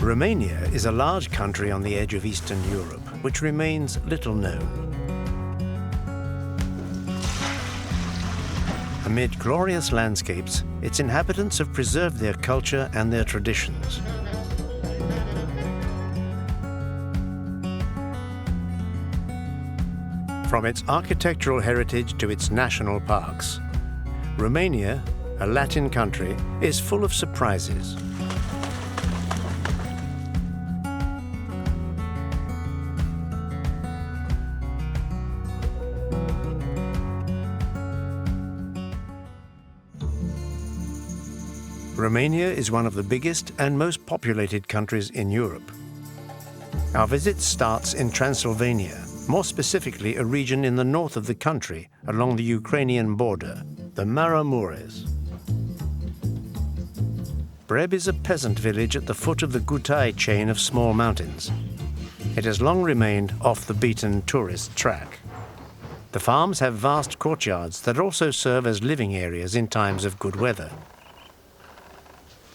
Romania is a large country on the edge of Eastern Europe, which remains little known. Amid glorious landscapes, its inhabitants have preserved their culture and their traditions. From its architectural heritage to its national parks, Romania, a Latin country, is full of surprises. Romania is one of the biggest and most populated countries in Europe. Our visit starts in Transylvania, more specifically a region in the north of the country along the Ukrainian border, the Maramureș. Breb is a peasant village at the foot of the Gutai chain of small mountains. It has long remained off the beaten tourist track. The farms have vast courtyards that also serve as living areas in times of good weather.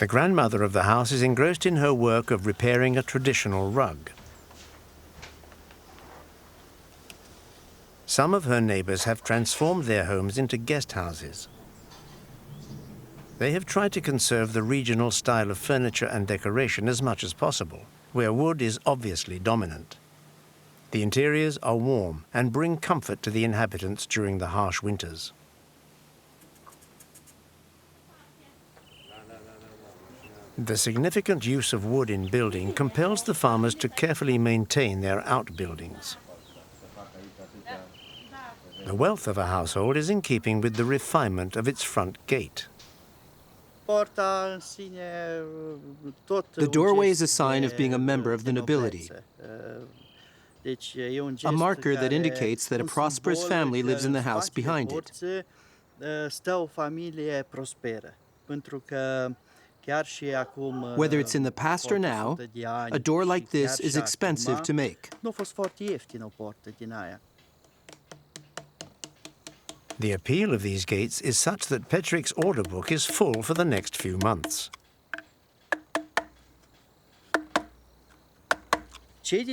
The grandmother of the house is engrossed in her work of repairing a traditional rug. Some of her neighbors have transformed their homes into guest houses. They have tried to conserve the regional style of furniture and decoration as much as possible, where wood is obviously dominant. The interiors are warm and bring comfort to the inhabitants during the harsh winters. The significant use of wood in building compels the farmers to carefully maintain their outbuildings. The wealth of a household is in keeping with the refinement of its front gate. The doorway is a sign of being a member of the nobility, a marker that indicates that a prosperous family lives in the house behind it. Whether it's in the past or now, a door like this is expensive to make. The appeal of these gates is such that Petric's order book is full for the next few months. In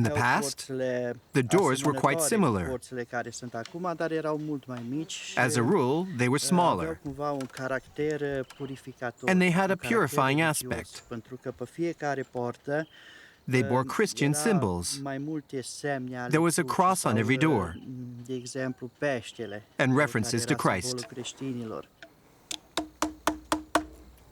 the past, the doors were quite similar. As a rule, they were smaller, and they had a purifying aspect. They bore Christian symbols. There was a cross on every door, and references to Christ.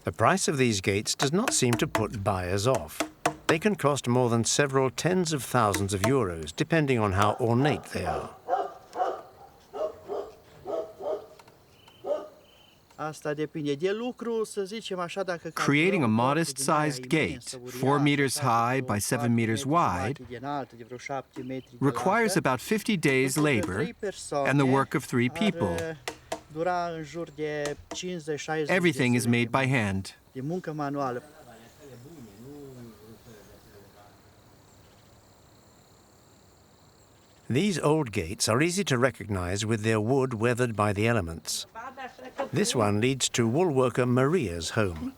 The price of these gates does not seem to put buyers off. They can cost more than several tens of thousands of euros, depending on how ornate they are. Creating a modest-sized gate, 4 meters high by 7 meters wide, requires about 50 days' labor and the work of 3 people. Everything is made by hand. These old gates are easy to recognize with their wood weathered by the elements. This one leads to woolworker Maria's home.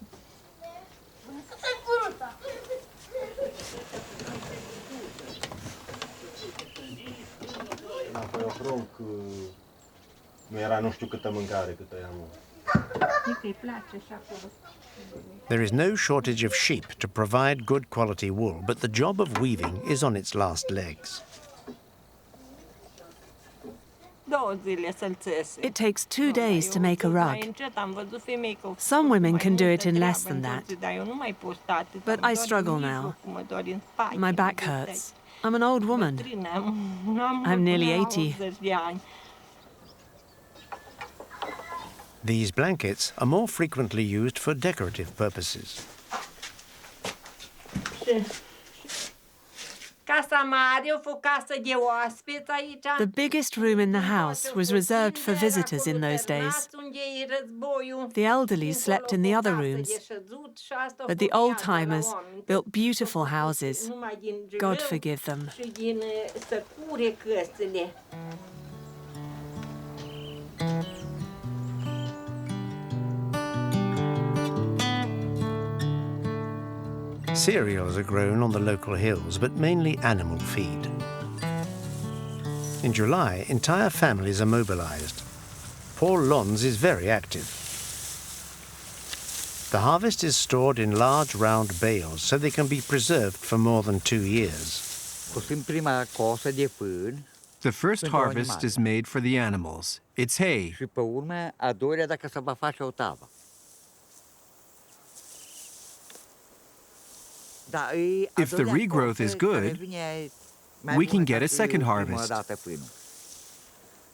There is no shortage of sheep to provide good quality wool, but the job of weaving is on its last legs. It takes 2 days to make a rug. Some women can do it in less than that. But I struggle now. My back hurts. I'm an old woman. I'm nearly 80. These blankets are more frequently used for decorative purposes. The biggest room in the house was reserved for visitors in those days. The elderly slept in the other rooms, but the old-timers built beautiful houses. God forgive them. Cereals are grown on the local hills, but mainly animal feed. In July, entire families are mobilized. Paul Lons is very active. The harvest is stored in large round bales so they can be preserved for more than 2 years. The first harvest is made for the animals. It's hay. Și pe urmă, a doilea dacă se va face o tavă. If the regrowth is good, we can get a second harvest.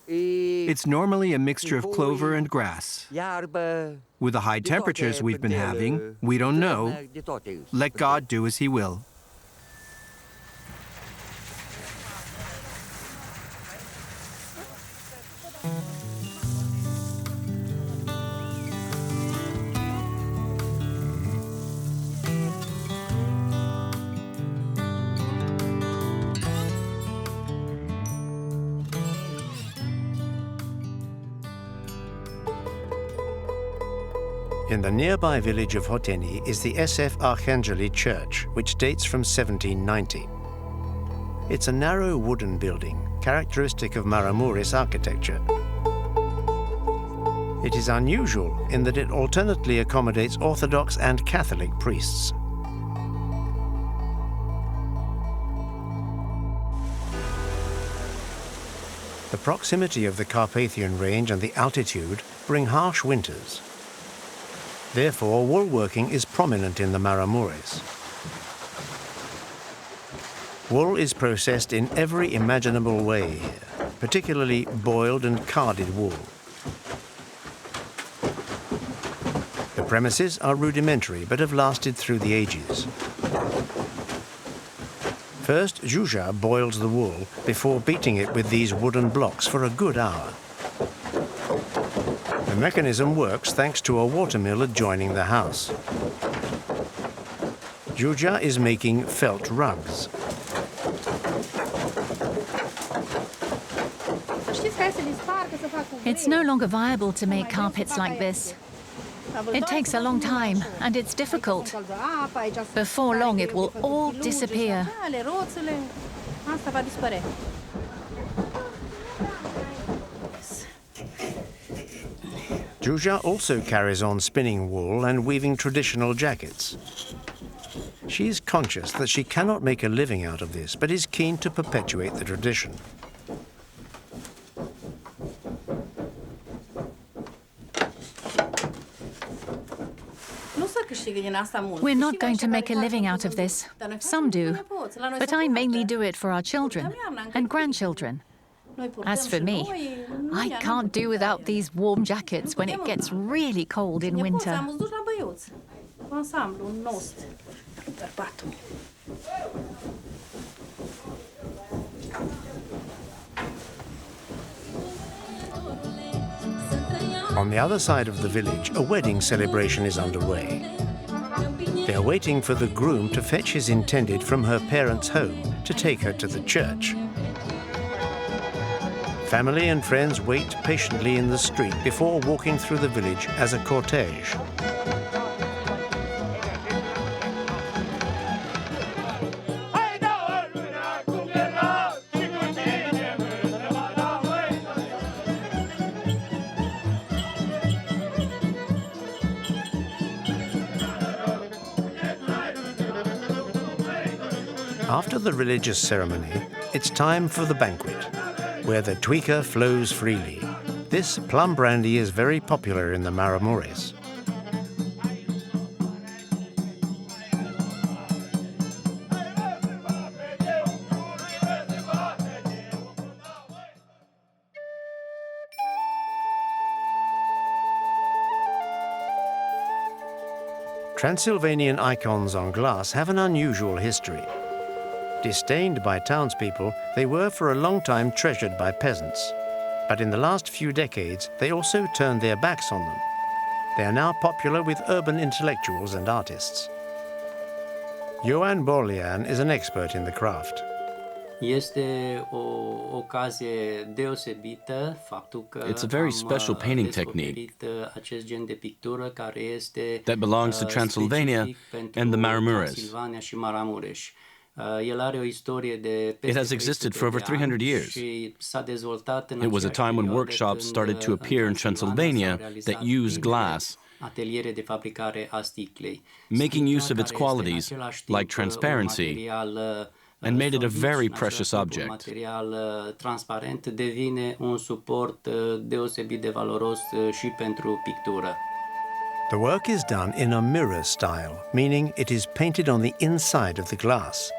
It's normally a mixture of clover and grass. With the high temperatures we've been having, we don't know. Let God do as He will. In the nearby village of Hoteni is the SF Arhangeli Church, which dates from 1790. It's a narrow wooden building, characteristic of Maramureș architecture. It is unusual in that it alternately accommodates Orthodox and Catholic priests. The proximity of the Carpathian range and the altitude bring harsh winters. Therefore, woolworking is prominent in the Maramureș. Wool is processed in every imaginable way here, particularly boiled and carded wool. The premises are rudimentary but have lasted through the ages. First, Juja boils the wool before beating it with these wooden blocks for a good hour. The mechanism works thanks to a watermill adjoining the house. Juja is making felt rugs. It's no longer viable to make carpets like this. It takes a long time and it's difficult. Before long it will all disappear. Juja also carries on spinning wool and weaving traditional jackets. She is conscious that she cannot make a living out of this, but is keen to perpetuate the tradition. We're not going to make a living out of this. Some do, but I mainly do it for our children and grandchildren. As for me, I can't do without these warm jackets when it gets really cold in winter. On the other side of the village, a wedding celebration is underway. They are waiting for the groom to fetch his intended from her parents' home to take her to the church. Family and friends wait patiently in the street before walking through the village as a cortege. After the religious ceremony, it's time for the banquet, where the tweaker flows freely. This plum brandy is very popular in the Maramureș. Transylvanian icons on glass have an unusual history. Disdained by townspeople, they were for a long time treasured by peasants. But in the last few decades, they also turned their backs on them. They are now popular with urban intellectuals and artists. Ioan Borlean is an expert in the craft. It's a very special painting technique that belongs to Transylvania and the Maramureș. It has existed for over 300 years. It was a time when workshops started to appear in Transylvania that used glass, making use of its qualities, like transparency, and made it a very precious object. The work is done in a mirror style, meaning it is painted on the inside of the glass.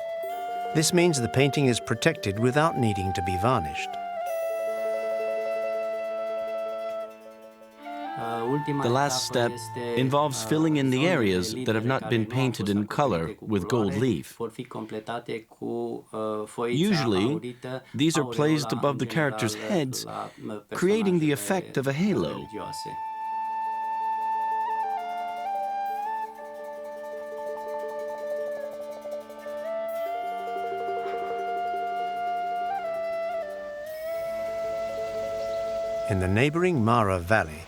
This means the painting is protected without needing to be varnished. The last step involves filling in the areas that have not been painted in color with gold leaf. Usually, these are placed above the characters' heads, creating the effect of a halo. In the neighboring Mara Valley,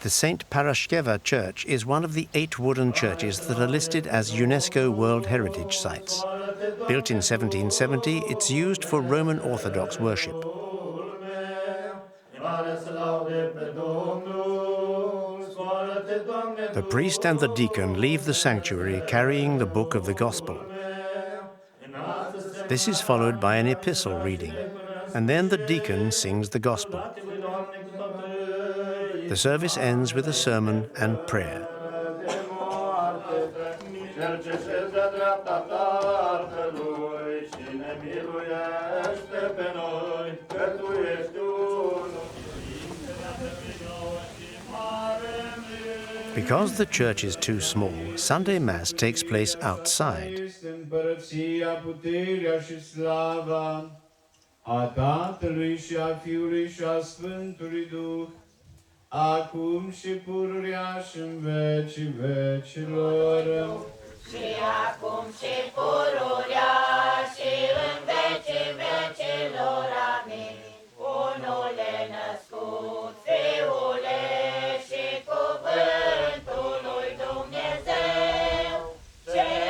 the St. Parascheva Church is one of the 8 wooden churches that are listed as UNESCO World Heritage Sites. Built in 1770, it's used for Roman Orthodox worship. The priest and the deacon leave the sanctuary carrying the book of the Gospel. This is followed by an epistle reading, and then the deacon sings the Gospel. The service ends with a sermon and prayer. Because the church is too small, Sunday Mass takes place outside. Acum și pururea și în vecii vecilor. Și acum și pururea și în vecii vecilor. Amin. Unule născut, Fiule și cuvântul lui Dumnezeu, cel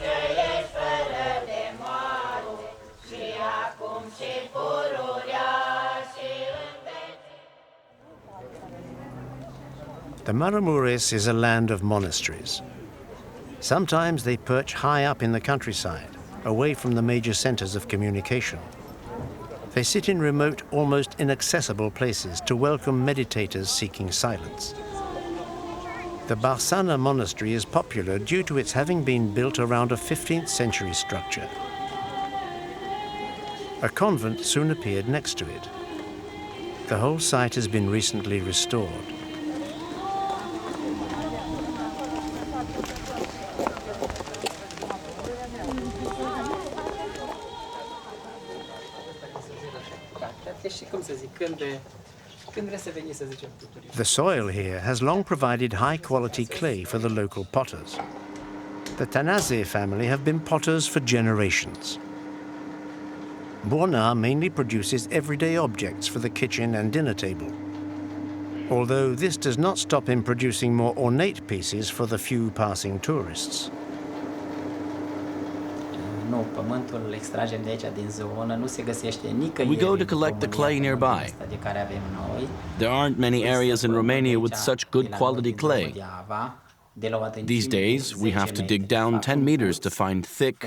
ce ești fără de moarte, și acum și pururea. The Maramureș is a land of monasteries. Sometimes they perch high up in the countryside, away from the major centers of communication. They sit in remote, almost inaccessible places to welcome meditators seeking silence. The Barsana monastery is popular due to its having been built around a 15th century structure. A convent soon appeared next to it. The whole site has been recently restored. The soil here has long provided high-quality clay for the local potters. The Tănase family have been potters for generations. Borna mainly produces everyday objects for the kitchen and dinner table, although this does not stop him producing more ornate pieces for the few passing tourists. We go to collect the clay nearby. There aren't many areas in Romania with such good quality clay. These days, we have to dig down 10 meters to find thick,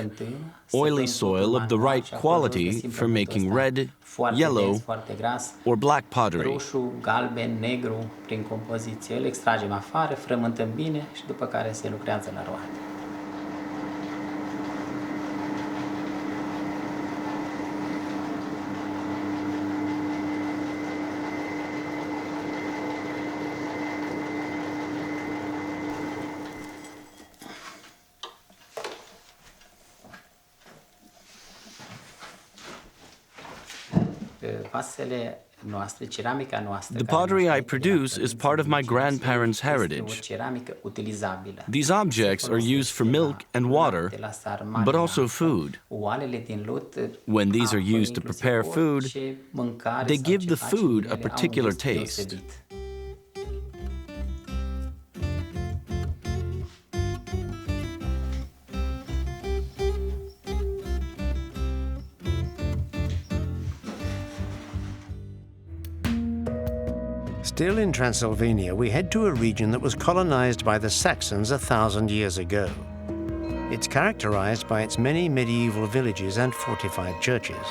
oily soil of the right quality for making red, yellow, or black pottery. The pottery I produce is part of my grandparents' heritage. These objects are used for milk and water, but also food. When these are used to prepare food, they give the food a particular taste. Still in Transylvania, we head to a region that was colonized by the Saxons 1,000 years ago. It's characterized by its many medieval villages and fortified churches.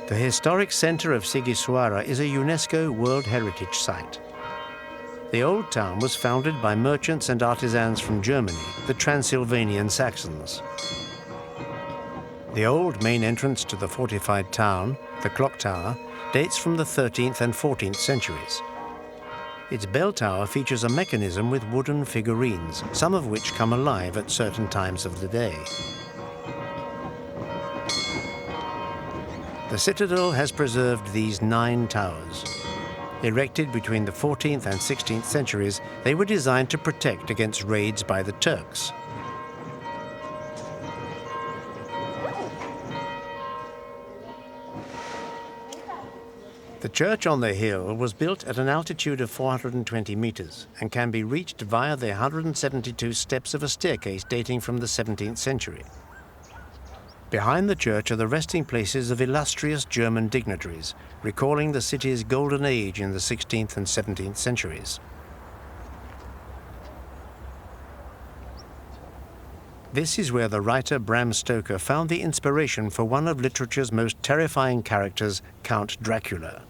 The historic center of Sighisoara is a UNESCO World Heritage Site. The old town was founded by merchants and artisans from Germany, the Transylvanian Saxons. The old main entrance to the fortified town, the clock tower, dates from the 13th and 14th centuries. Its bell tower features a mechanism with wooden figurines, some of which come alive at certain times of the day. The citadel has preserved these 9 towers. Erected between the 14th and 16th centuries, they were designed to protect against raids by the Turks. The church on the hill was built at an altitude of 420 meters and can be reached via the 172 steps of a staircase dating from the 17th century. Behind the church are the resting places of illustrious German dignitaries, recalling the city's golden age in the 16th and 17th centuries. This is where the writer Bram Stoker found the inspiration for one of literature's most terrifying characters, Count Dracula.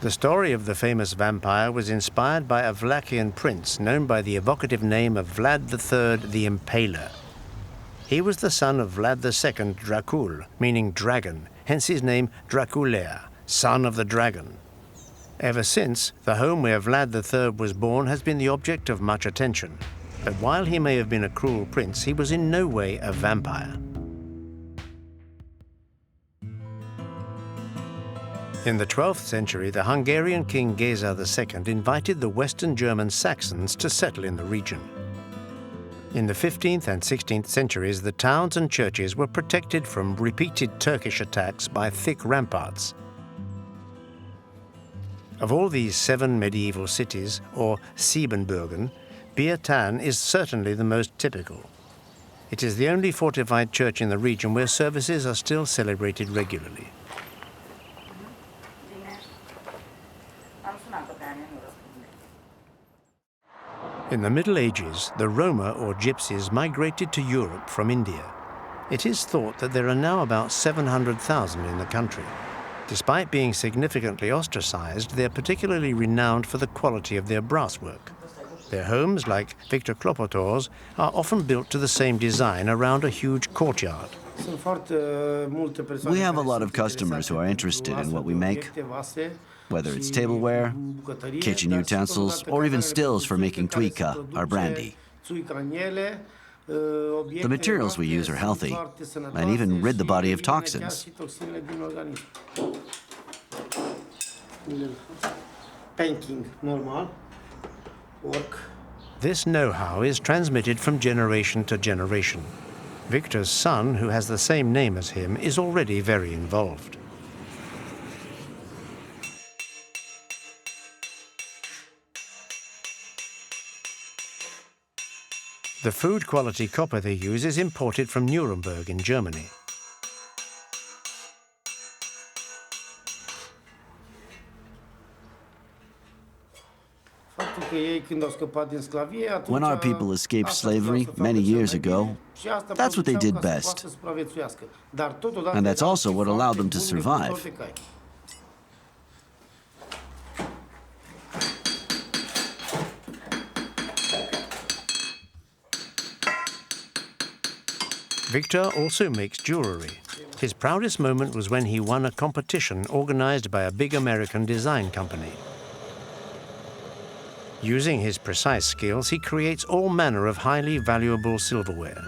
The story of the famous vampire was inspired by a Vlachian prince known by the evocative name of Vlad III the Impaler. He was the son of Vlad II Dracul, meaning dragon, hence his name Draculea, son of the dragon. Ever since, the home where Vlad III was born has been the object of much attention. But while he may have been a cruel prince, he was in no way a vampire. In the 12th century, the Hungarian king Géza II invited the Western German Saxons to settle in the region. In the 15th and 16th centuries, the towns and churches were protected from repeated Turkish attacks by thick ramparts. Of all these 7 medieval cities, or Siebenbürgen, Beertan is certainly the most typical. It is the only fortified church in the region where services are still celebrated regularly. In the Middle Ages, the Roma, or Gypsies, migrated to Europe from India. It is thought that there are now about 700,000 in the country. Despite being significantly ostracized, they are particularly renowned for the quality of their brasswork. Their homes, like Victor Clopotor's, are often built to the same design around a huge courtyard. We have a lot of customers who are interested in what we make, whether it's tableware, kitchen utensils, or even stills for making tuica, our brandy. The materials we use are healthy and even rid the body of toxins. This know-how is transmitted from generation to generation. Victor's son, who has the same name as him, is already very involved. The food quality copper they use is imported from Nuremberg in Germany. When our people escaped slavery many years ago, that's what they did best. And that's also what allowed them to survive. Victor also makes jewelry. His proudest moment was when he won a competition organized by a big American design company. Using his precise skills, he creates all manner of highly valuable silverware.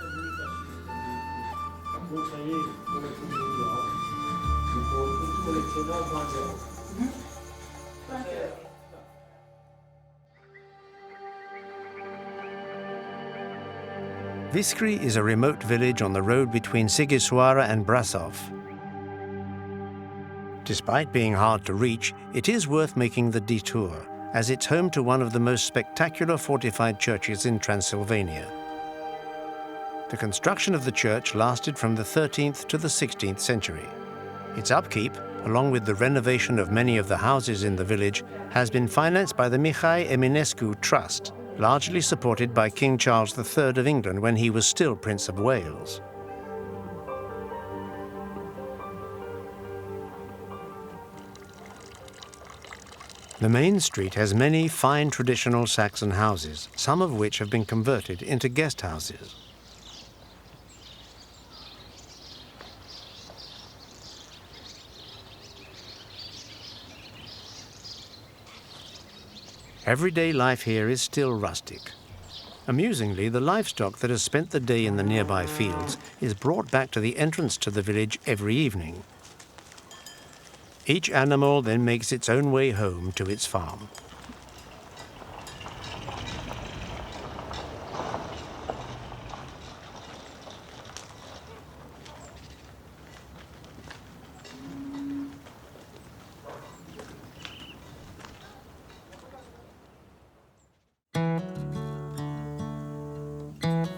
Viskri is a remote village on the road between Sighisoara and Brașov. Despite being hard to reach, it is worth making the detour, as it's home to one of the most spectacular fortified churches in Transylvania. The construction of the church lasted from the 13th to the 16th century. Its upkeep, along with the renovation of many of the houses in the village, has been financed by the Mihai Eminescu Trust, largely supported by King Charles III of England when he was still Prince of Wales. The main street has many fine traditional Saxon houses, some of which have been converted into guest houses. Everyday life here is still rustic. Amusingly, the livestock that has spent the day in the nearby fields is brought back to the entrance to the village every evening. Each animal then makes its own way home to its farm.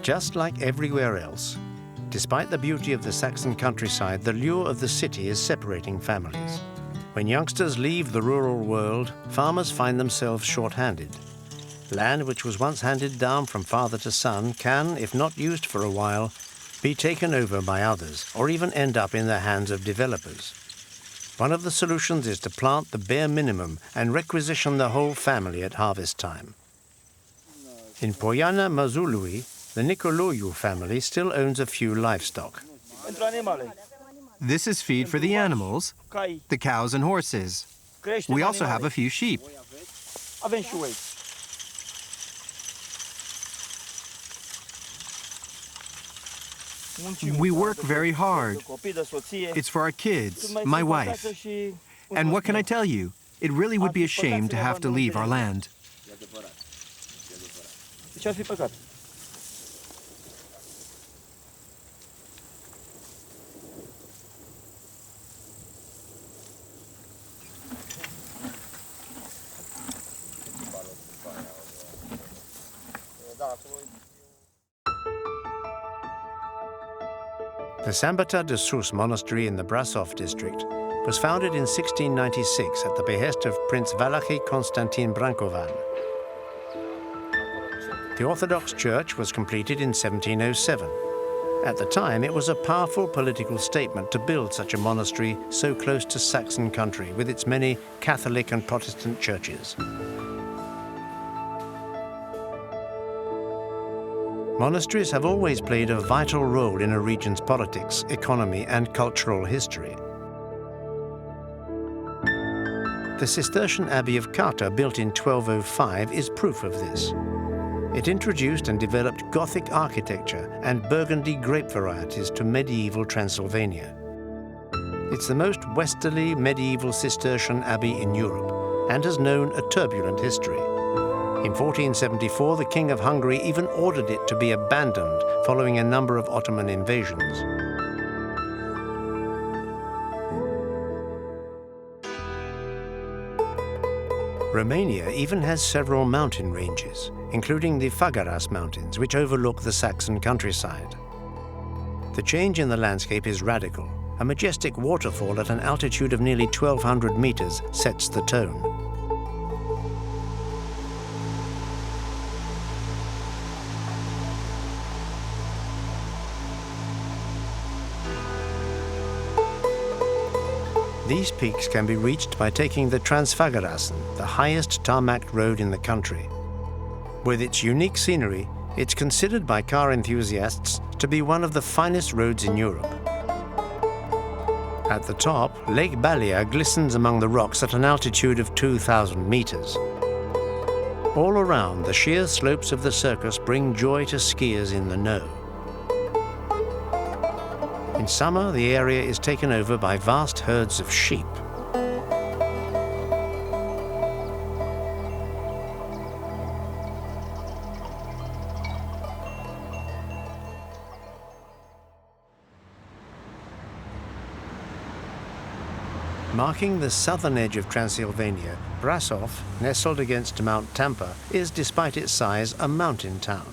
Just like everywhere else, despite the beauty of the Saxon countryside, the lure of the city is separating families. When youngsters leave the rural world, farmers find themselves short-handed. Land which was once handed down from father to son can, if not used for a while, be taken over by others, or even end up in the hands of developers. One of the solutions is to plant the bare minimum and requisition the whole family at harvest time. In Poiana Mazului, the Nicoloiu family still owns a few livestock. This is feed for the animals, the cows and horses. We also have a few sheep. We work very hard. It's for our kids, my wife. And what can I tell you? It really would be a shame to have to leave our land. The Sambata de Sus monastery in the Brașov district was founded in 1696 at the behest of Prince Valachi Constantin Brankovan. The Orthodox Church was completed in 1707. At the time, it was a powerful political statement to build such a monastery so close to Saxon country with its many Catholic and Protestant churches. Monasteries have always played a vital role in a region's politics, economy, and cultural history. The Cistercian Abbey of Carta, built in 1205, is proof of this. It introduced and developed Gothic architecture and Burgundy grape varieties to medieval Transylvania. It's the most westerly medieval Cistercian abbey in Europe and has known a turbulent history. In 1474, the King of Hungary even ordered it to be abandoned following a number of Ottoman invasions. Romania even has several mountain ranges, including the Făgăraș Mountains, which overlook the Saxon countryside. The change in the landscape is radical. A majestic waterfall at an altitude of nearly 1,200 meters sets the tone. These peaks can be reached by taking the Transfăgărășan, the highest tarmacked road in the country. With its unique scenery, it's considered by car enthusiasts to be one of the finest roads in Europe. At the top, Lake Balia glistens among the rocks at an altitude of 2,000 meters. All around, the sheer slopes of the circus bring joy to skiers in the know. In summer, the area is taken over by vast herds of sheep. Marking the southern edge of Transylvania, Brașov, nestled against Mount Tampa, is, despite its size, a mountain town.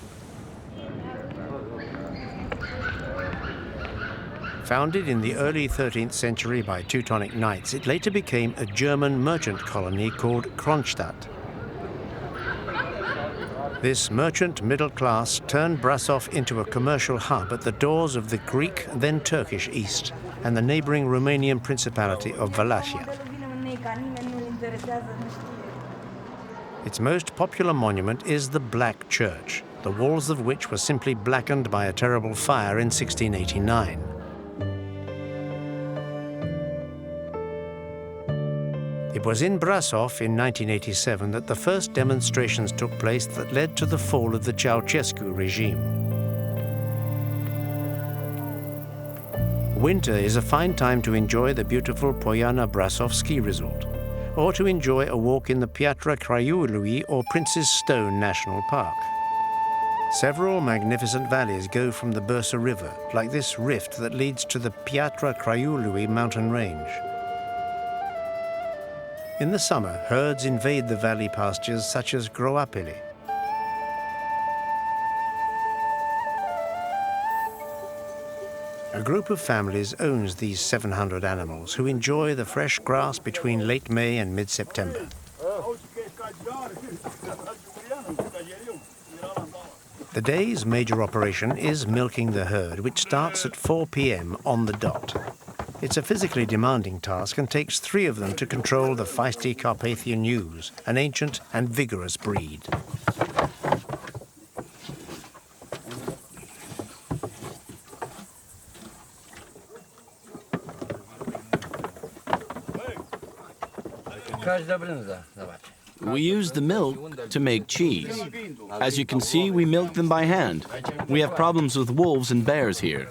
Founded in the early 13th century by Teutonic Knights, it later became a German merchant colony called Kronstadt. This merchant middle class turned Brașov into a commercial hub at the doors of the Greek, then Turkish East, and the neighboring Romanian Principality of Wallachia. Its most popular monument is the Black Church, the walls of which were simply blackened by a terrible fire in 1689. It was in Brașov in 1987 that the first demonstrations took place that led to the fall of the Ceausescu regime. Winter is a fine time to enjoy the beautiful Poiana Brașov ski resort, or to enjoy a walk in the Piatra Craiului or Prince's Stone National Park. Several magnificent valleys go from the Bursa River, like this rift that leads to the Piatra Craiului mountain range. In the summer, herds invade the valley pastures such as Groapele. A group of families owns these 700 animals who enjoy the fresh grass between late May and mid-September. The day's major operation is milking the herd, which starts at 4 p.m. on the dot. It's a physically demanding task and takes 3 of them to control the feisty Carpathian ewes, an ancient and vigorous breed. We use the milk to make cheese. As you can see, we milk them by hand. We have problems with wolves and bears here.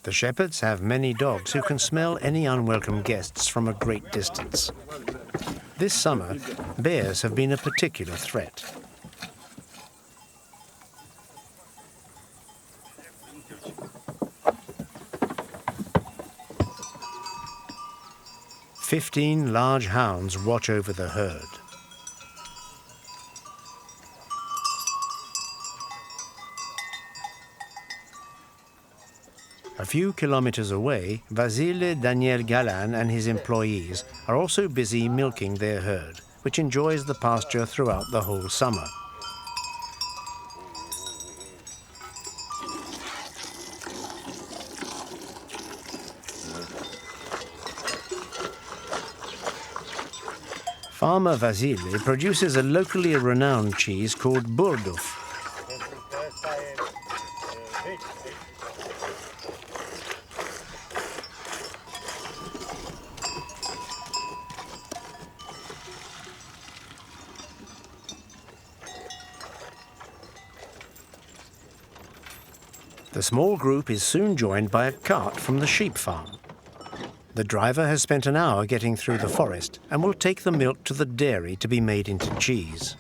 The shepherds have many dogs who can smell any unwelcome guests from a great distance. This summer, bears have been a particular threat. "15 large hounds watch over the herd. A few kilometers away, Vasile Daniel Galan and his employees are also busy milking their herd, which enjoys the pasture throughout the whole summer. Farmer Vasile produces a locally renowned cheese called Burduf. The small group is soon joined by a cart from the sheep farm. The driver has spent an hour getting through the forest and will take the milk to the dairy to be made into cheese.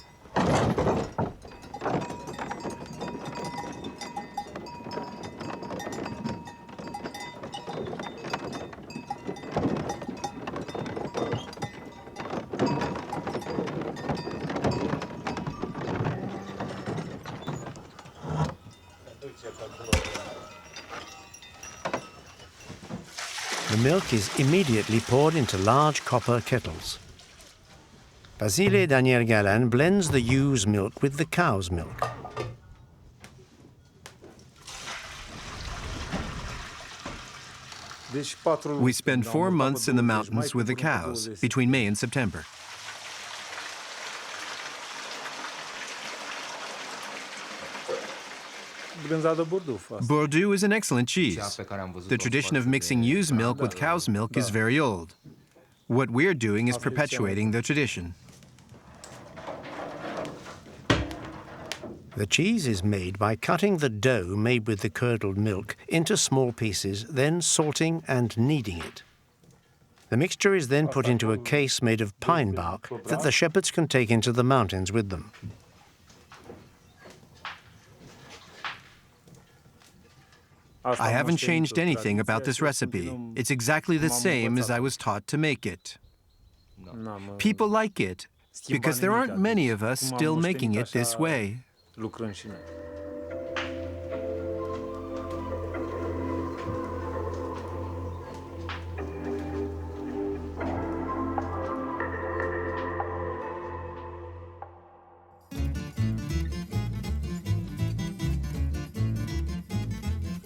The milk is immediately poured into large copper kettles. Vasile Daniel Galan blends the ewe's milk with the cow's milk. We spend 4 months in the mountains with the cows, between May and September. Bordeaux is an excellent cheese. The tradition of mixing ewe's milk with cow's milk is very old. What we're doing is perpetuating the tradition. The cheese is made by cutting the dough made with the curdled milk into small pieces, then salting and kneading it. The mixture is then put into a case made of pine bark that the shepherds can take into the mountains with them. I haven't changed anything about this recipe. It's exactly the same as I was taught to make it. People like it because there aren't many of us still making it this way.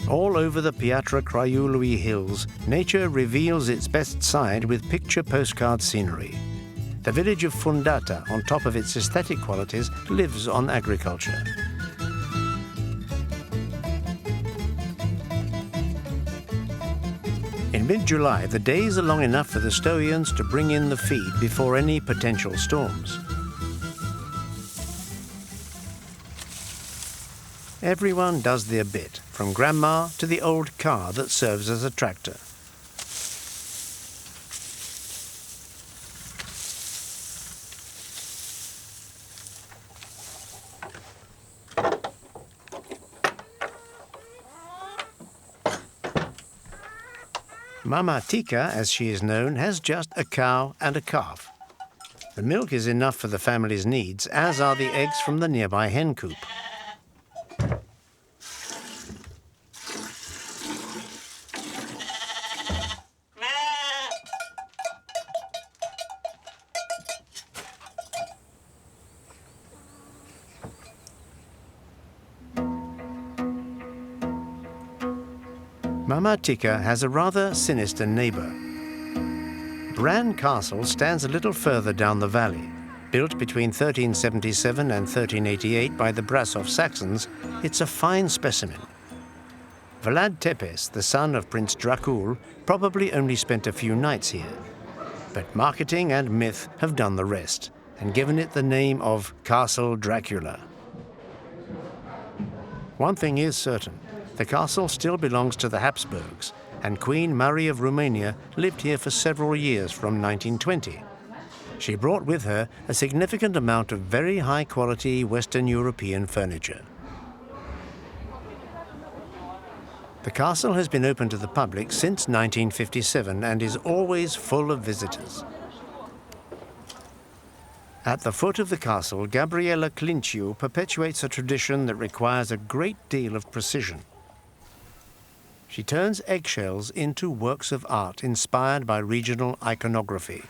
All over the Piatra Craiului hills, nature reveals its best side with picture postcard scenery. The village of Fundata, on top of its aesthetic qualities, lives on agriculture. In mid-July, the days are long enough for the Stoians to bring in the feed before any potential storms. Everyone does their bit, from grandma to the old car that serves as a tractor. Mama Tika, as she is known, has just a cow and a calf. The milk is enough for the family's needs, as are the eggs from the nearby hen coop. Mama Tika has a rather sinister neighbour. Bran Castle stands a little further down the valley. Built between 1377 and 1388 by the Brașov Saxons, it's a fine specimen. Vlad Tepes, the son of Prince Dracula, probably only spent a few nights here. But marketing and myth have done the rest and given it the name of Castle Dracula. One thing is certain. The castle still belongs to the Habsburgs, and Queen Mary of Romania lived here for several years from 1920. She brought with her a significant amount of very high-quality Western European furniture. The castle has been open to the public since 1957 and is always full of visitors. At the foot of the castle, Gabriela Clinciu perpetuates a tradition that requires a great deal of precision. She turns eggshells into works of art inspired by regional iconography.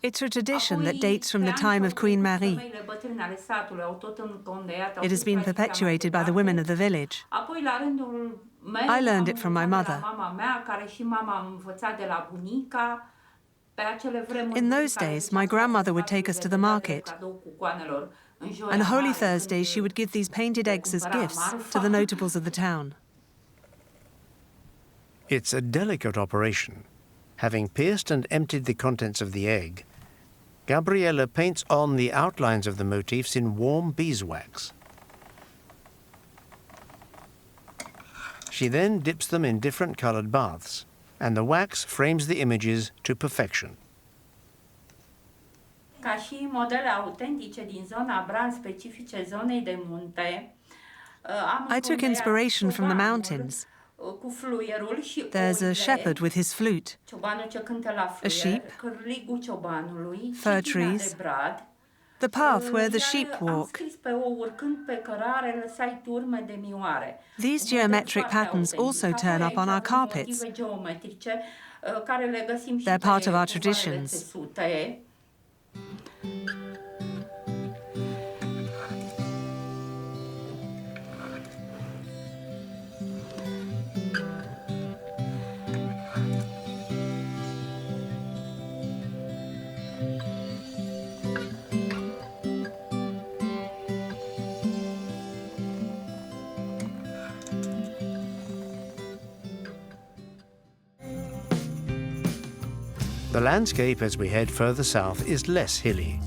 It's a tradition that dates from the time of Queen Marie. It has been perpetuated by the women of the village. I learned it from my mother. In those days, my grandmother would take us to the market. On Holy Thursday, she would give these painted eggs as gifts to the notables of the town. It's a delicate operation. Having pierced and emptied the contents of the egg, Gabriela paints on the outlines of the motifs in warm beeswax. She then dips them in different colored baths, and the wax frames the images to perfection. Ca și modele autentice din zona Bran specifice zonei de munte, I took inspiration from the mountains. cu fluierul și There's a shepherd with his flute, ciobanul ce cântă la a sheep, fluier, cârligul ciobanului, fir trees, the path where the sheep Am walk. scris pe o urcând pe cărare lăsai turme de mioare. These geometric patterns also turn up on our carpets. Geometrice, care le găsim și They're part pe of our cuvoarele traditions. țesute. The landscape as we head further south is less hilly.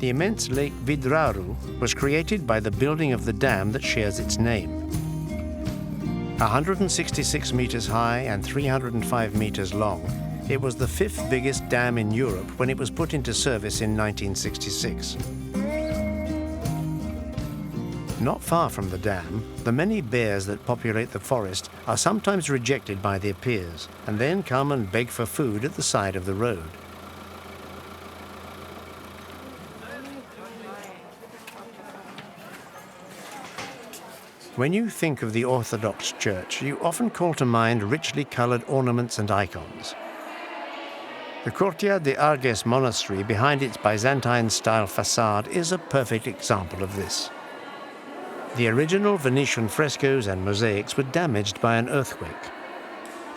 The immense lake Vidraru was created by the building of the dam that shares its name. 166 meters high and 305 meters long, it was the fifth biggest dam in Europe when it was put into service in 1966. Not far from the dam, the many bears that populate the forest are sometimes rejected by their peers and then come and beg for food at the side of the road. When you think of the Orthodox Church, you often call to mind richly colored ornaments and icons. The Courtyard de Arges monastery behind its Byzantine-style facade is a perfect example of this. The original Venetian frescoes and mosaics were damaged by an earthquake.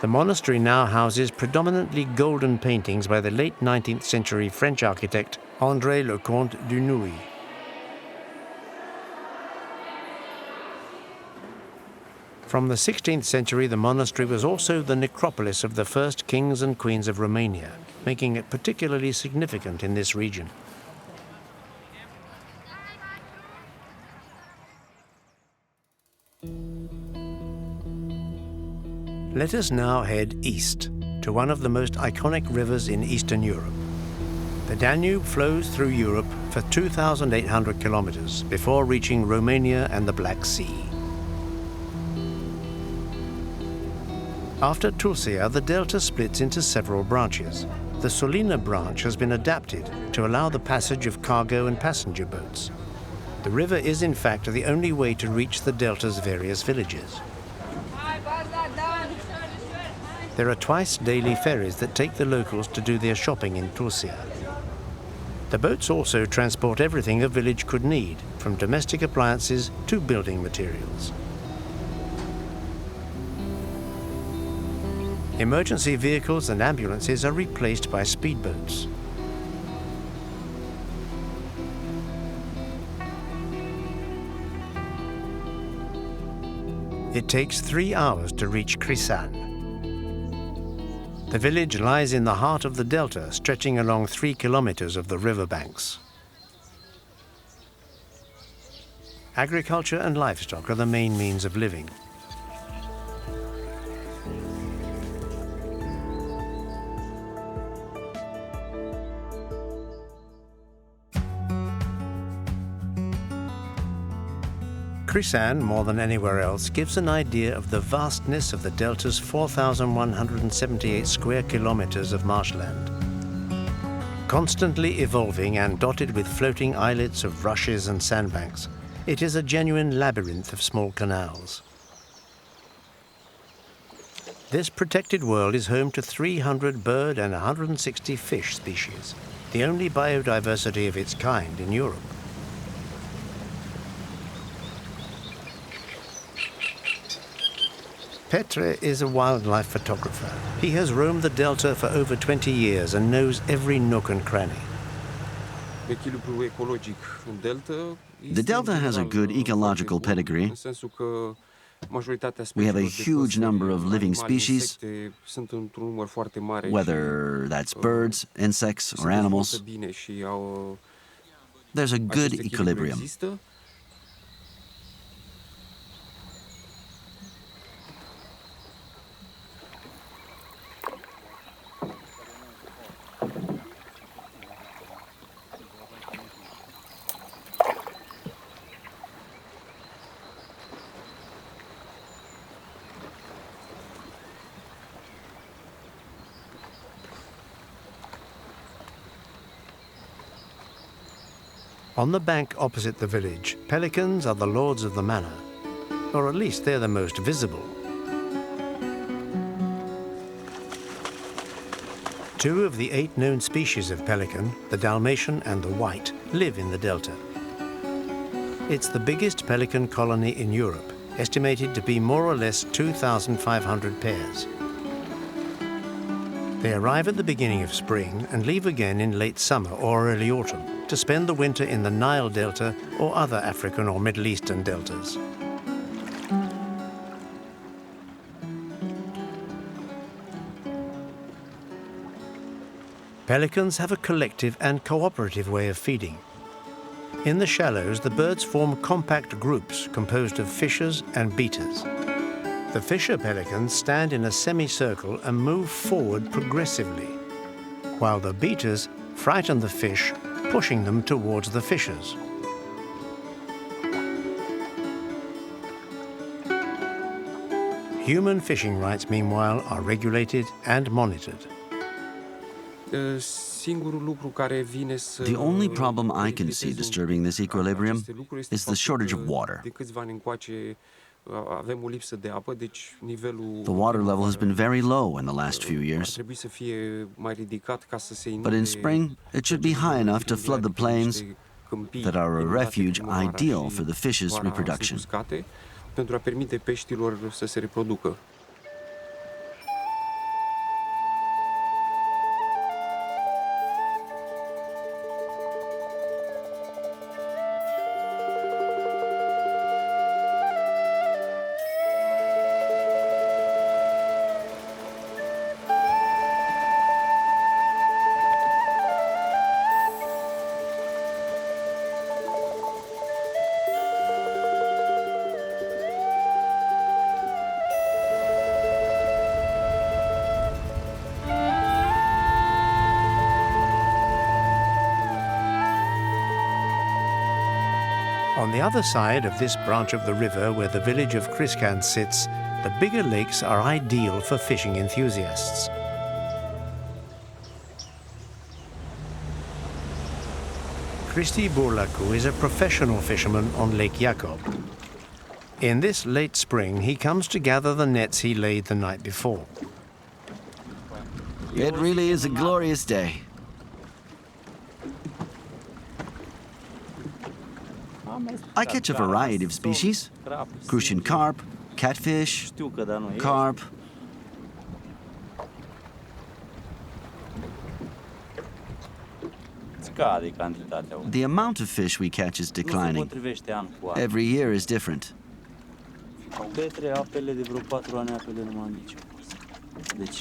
The monastery now houses predominantly golden paintings by the late 19th century French architect André Lecomte du Nouy. From the 16th century, the monastery was also the necropolis of the first kings and queens of Romania, making it particularly significant in this region. Let us now head east to one of the most iconic rivers in Eastern Europe. The Danube flows through Europe for 2,800 kilometers before reaching Romania and the Black Sea. After Tulcea, the delta splits into several branches. The Sulina branch has been adapted to allow the passage of cargo and passenger boats. The river is in fact the only way to reach the delta's various villages. There are twice daily ferries that take the locals to do their shopping in Tulcea. The boats also transport everything a village could need, from domestic appliances to building materials. Emergency vehicles and ambulances are replaced by speedboats. It takes 3 hours to reach Crișan. The village lies in the heart of the delta, stretching along 3 kilometers of the riverbanks. Agriculture and livestock are the main means of living. Crișan, more than anywhere else, gives an idea of the vastness of the delta's 4,178 square kilometers of marshland. Constantly evolving and dotted with floating islets of rushes and sandbanks, it is a genuine labyrinth of small canals. This protected world is home to 300 bird and 160 fish species, the only biodiversity of its kind in Europe. Petre is a wildlife photographer. He has roamed the delta for over 20 years and knows every nook and cranny. The delta has a good ecological pedigree. We have a huge number of living species, whether that's birds, insects, or animals. There's a good equilibrium. On the bank opposite the village, pelicans are the lords of the manor, or at least they're the most visible. 2 of the 8 known species of pelican, the Dalmatian and the white, live in the delta. It's the biggest pelican colony in Europe, estimated to be more or less 2,500 pairs. They arrive at the beginning of spring and leave again in late summer or early autumn to spend the winter in the Nile Delta or other African or Middle Eastern deltas. Pelicans have a collective and cooperative way of feeding. In the shallows, the birds form compact groups composed of fishers and beaters. The fisher pelicans stand in a semicircle and move forward progressively, while the beaters frighten the fish, pushing them towards the fishers. Human fishing rights, meanwhile, are regulated and monitored. The only problem I can see disturbing this equilibrium is the shortage of water. The water level has been very low in the last few years. But in spring, it should be high enough to flood the plains that are a refuge ideal for the fish's reproduction. On the other side of this branch of the river where the village of Pelicans sits, the bigger lakes are ideal for fishing enthusiasts. Cristi Burlacu is a professional fisherman on Lake Jacob. In this late spring, he comes to gather the nets he laid the night before. It really is a glorious day. I catch a variety of species: Crucian carp, catfish, carp. The amount of fish we catch is declining. Every year is different.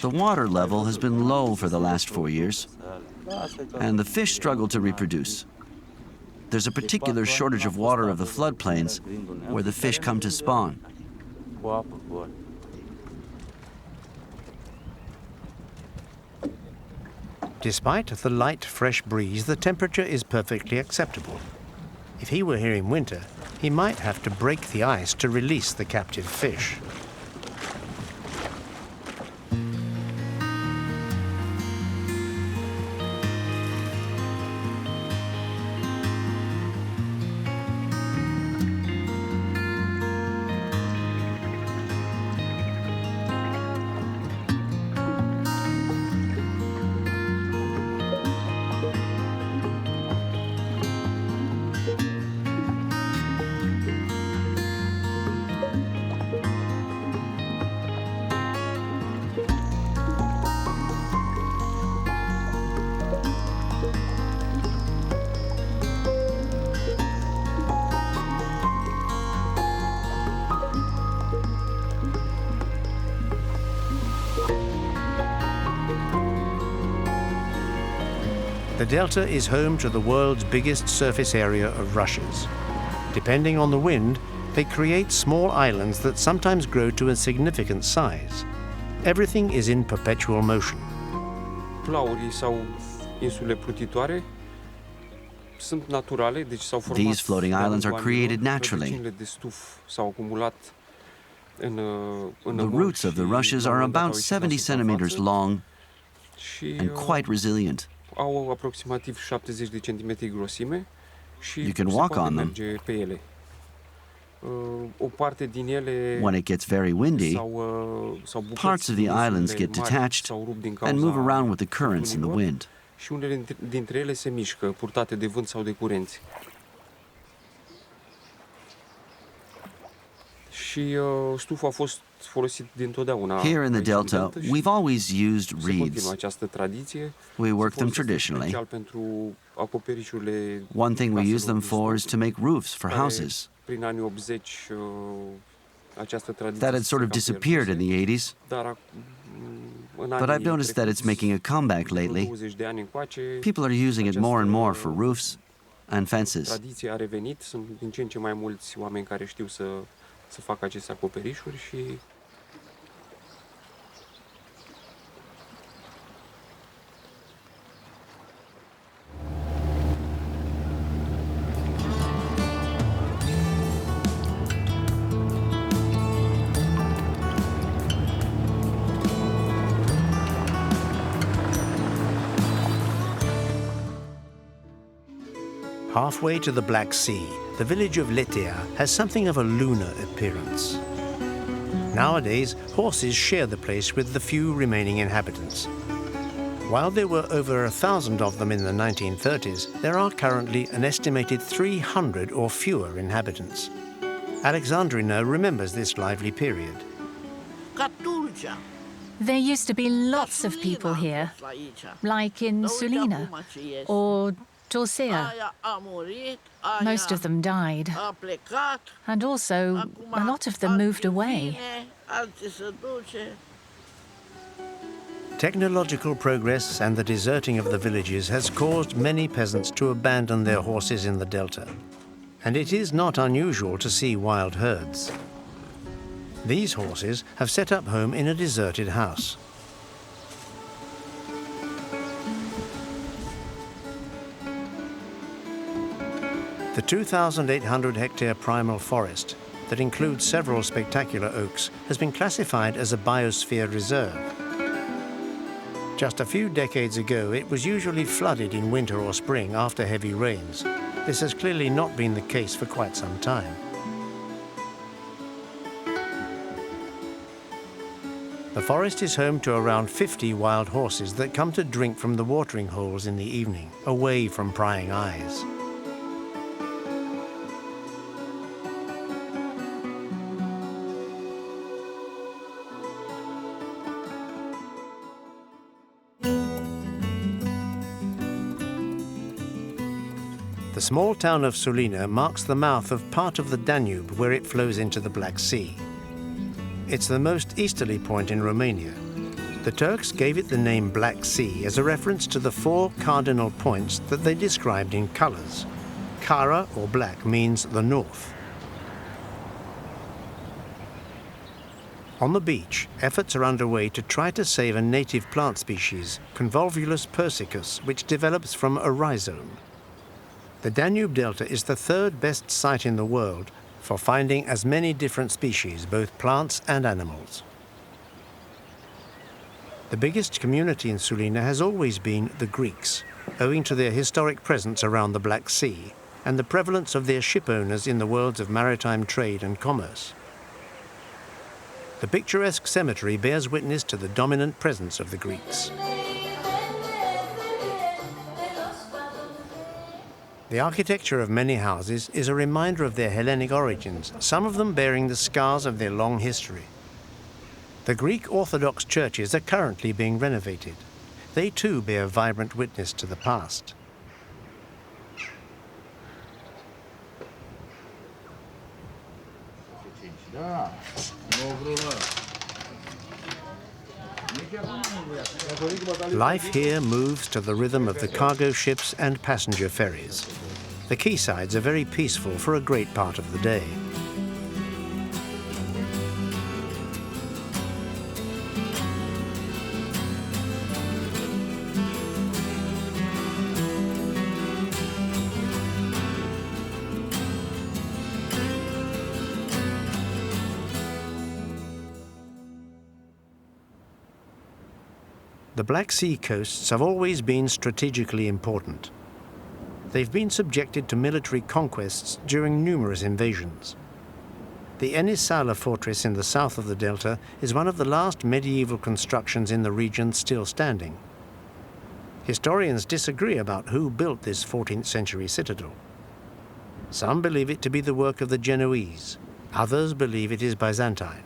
The water level has been low for the last 4 years, and the fish struggle to reproduce. There's a particular shortage of water of the floodplains where the fish come to spawn. Despite the light, fresh breeze, the temperature is perfectly acceptable. If he were here in winter, he might have to break the ice to release the captive fish. The delta is home to the world's biggest surface area of rushes. Depending on the wind, they create small islands that sometimes grow to a significant size. Everything is in perpetual motion. These floating islands are created naturally. The roots of the rushes are about 70 centimeters long and quite resilient. You can walk on them. When it gets very windy, parts of the islands get detached and move around with the currents and the wind. Here in the Delta, we've always used reeds. We work them traditionally. One thing we use them for is to make roofs for houses. That had sort of disappeared in the 80s, but I've noticed that it's making a comeback lately. People are using it more and more for roofs and fences. Să facă aceste acoperișuri și Halfway to the Black Sea, the village of Letea has something of a lunar appearance. Nowadays, horses share the place with the few remaining inhabitants. While there were over 1,000 of them in the 1930s, there are currently an estimated 300 or fewer inhabitants. Alexandrina remembers this lively period. There used to be lots of people here, like in Sulina or Torcea. Most of them died, and also a lot of them moved away. Technological progress and the deserting of the villages has caused many peasants to abandon their horses in the delta. And it is not unusual to see wild herds. These horses have set up home in a deserted house. The 2,800-hectare primal forest that includes several spectacular oaks has been classified as a biosphere reserve. Just a few decades ago, it was usually flooded in winter or spring after heavy rains. This has clearly not been the case for quite some time. The forest is home to around 50 wild horses that come to drink from the watering holes in the evening, away from prying eyes. The small town of Sulina marks the mouth of part of the Danube where it flows into the Black Sea. It's the most easterly point in Romania. The Turks gave it the name Black Sea as a reference to the 4 cardinal points that they described in colors. Kara, or black, means the north. On the beach, efforts are underway to try to save a native plant species, Convolvulus persicus, which develops from a rhizome. The Danube Delta is the 3rd best site in the world for finding as many different species, both plants and animals. The biggest community in Sulina has always been the Greeks, owing to their historic presence around the Black Sea and the prevalence of their ship owners in the worlds of maritime trade and commerce. The picturesque cemetery bears witness to the dominant presence of the Greeks. The architecture of many houses is a reminder of their Hellenic origins, some of them bearing the scars of their long history. The Greek Orthodox churches are currently being renovated. They too bear vibrant witness to the past. Life here moves to the rhythm of the cargo ships and passenger ferries. The quaysides are very peaceful for a great part of the day. The Black Sea coasts have always been strategically important. They've been subjected to military conquests during numerous invasions. The Enisala fortress in the south of the delta is one of the last medieval constructions in the region still standing. Historians disagree about who built this 14th century citadel. Some believe it to be the work of the Genoese. Others believe it is Byzantine.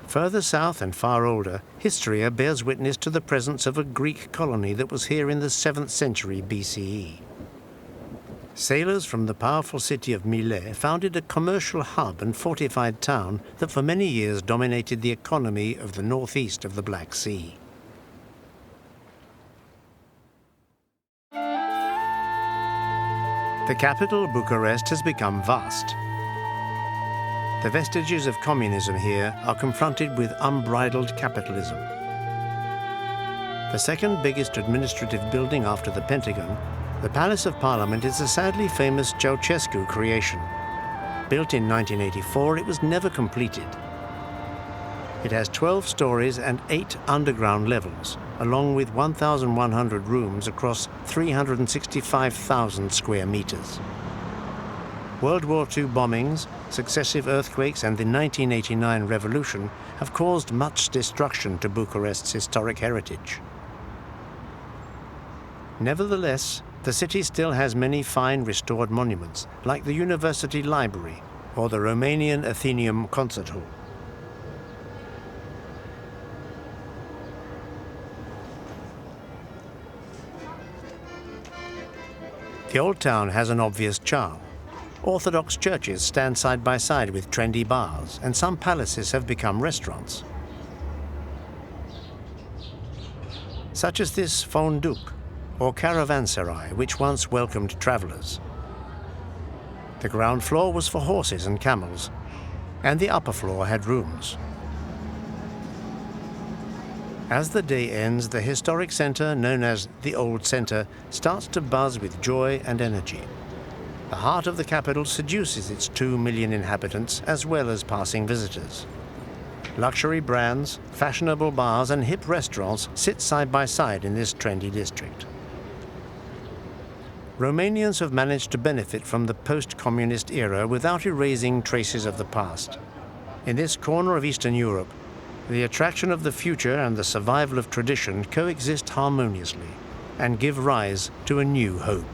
Further south and far older, Histria bears witness to the presence of a Greek colony that was here in the 7th century BCE. Sailors from the powerful city of Milet founded a commercial hub and fortified town that for many years dominated the economy of the northeast of the Black Sea. The capital, Bucharest, has become vast. The vestiges of communism here are confronted with unbridled capitalism. The second biggest administrative building after the Pentagon, the Palace of Parliament is a sadly famous Ceausescu creation. Built in 1984, it was never completed. It has 12 stories and 8 underground levels, along with 1,100 rooms across 365,000 square meters. World War II bombings, successive earthquakes, and the 1989 revolution have caused much destruction to Bucharest's historic heritage. Nevertheless, the city still has many fine restored monuments, like the University Library or the Romanian Athenaeum Concert Hall. The old town has an obvious charm. Orthodox churches stand side by side with trendy bars, and some palaces have become restaurants. Such as this fonduc, or caravanserai, which once welcomed travelers. The ground floor was for horses and camels, and the upper floor had rooms. As the day ends, the historic center, known as the Old Center, starts to buzz with joy and energy. The heart of the capital seduces its 2 million inhabitants, as well as passing visitors. Luxury brands, fashionable bars, and hip restaurants sit side by side in this trendy district. Romanians have managed to benefit from the post-communist era without erasing traces of the past. In this corner of Eastern Europe, the attraction of the future and the survival of tradition coexist harmoniously and give rise to a new hope.